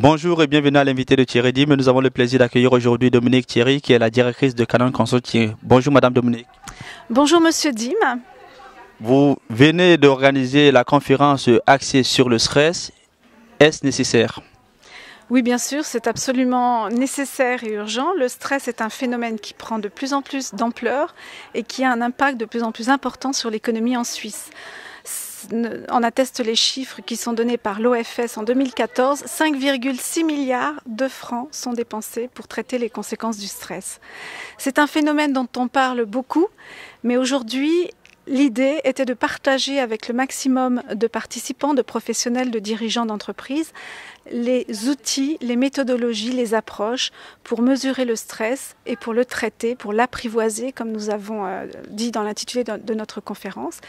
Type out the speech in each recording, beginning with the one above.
Bonjour et bienvenue à l'invité de Thierry Dim. Nous avons le plaisir d'accueillir aujourd'hui Dominique Thierry, qui est la directrice de Canon Consulting. Bonjour Madame Dominique. Bonjour Monsieur Dim. Vous venez d'organiser la conférence axée sur le stress. Est-ce nécessaire? Oui, bien sûr, c'est absolument nécessaire et urgent. Le stress est un phénomène qui prend de plus en plus d'ampleur et qui a un impact de plus en plus important sur l'économie en Suisse. En attestent les chiffres qui sont donnés par l'OFS en 2014. 5,6 milliards de francs sont dépensés pour traiter les conséquences du stress. C'est un phénomène dont on parle beaucoup, mais aujourd'hui, l'idée était de partager avec le maximum de participants, de professionnels, de dirigeants d'entreprises, les outils, les méthodologies, les approches pour mesurer le stress et pour le traiter, pour l'apprivoiser, comme nous avons dit dans l'intitulé de notre conférence,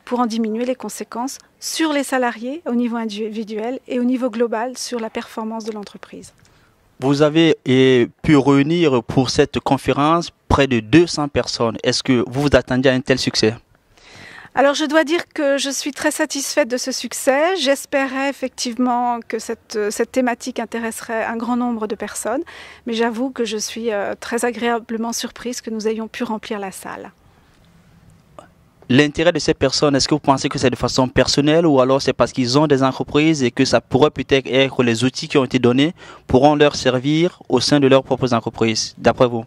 pour en diminuer les conséquences sur les salariés au niveau individuel et au niveau global sur la performance de l'entreprise. Vous avez pu réunir pour cette conférence près de 200 personnes. Est-ce que vous vous attendiez à un tel succès ? Alors je dois dire que je suis très satisfaite de ce succès. J'espérais effectivement que cette thématique intéresserait un grand nombre de personnes, mais j'avoue que je suis très agréablement surprise que nous ayons pu remplir la salle. L'intérêt de ces personnes, est-ce que vous pensez que c'est de façon personnelle ou alors c'est parce qu'ils ont des entreprises et que ça pourrait peut-être être les outils qui ont été donnés pourront leur servir au sein de leurs propres entreprises, d'après vous?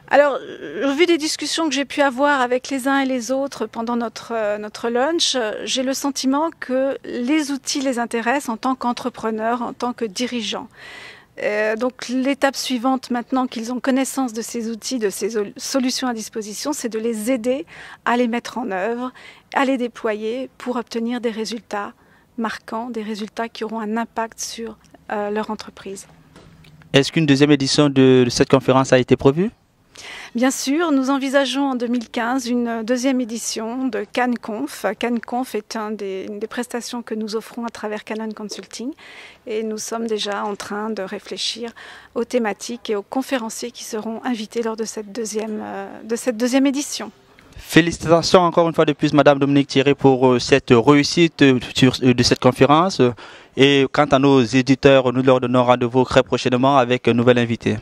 Alors, au vu des discussions que j'ai pu avoir avec les uns et les autres pendant notre lunch, j'ai le sentiment que les outils les intéressent en tant qu'entrepreneurs, en tant que dirigeants. Donc l'étape suivante, maintenant qu'ils ont connaissance de ces outils, de ces solutions à disposition, c'est de les aider à les mettre en œuvre, à les déployer pour obtenir des résultats marquants, des résultats qui auront un impact sur leur entreprise. Est-ce qu'une deuxième édition de cette conférence a été prévue ? Bien sûr, nous envisageons en 2015 une deuxième édition de CanConf. CanConf est une des prestations que nous offrons à travers Canon Consulting et nous sommes déjà en train de réfléchir aux thématiques et aux conférenciers qui seront invités lors de cette deuxième édition. Félicitations encore une fois de plus Madame Dominique Thierry pour cette réussite de cette conférence et quant à nos éditeurs, nous leur donnons rendez-vous très prochainement avec un nouvel invité.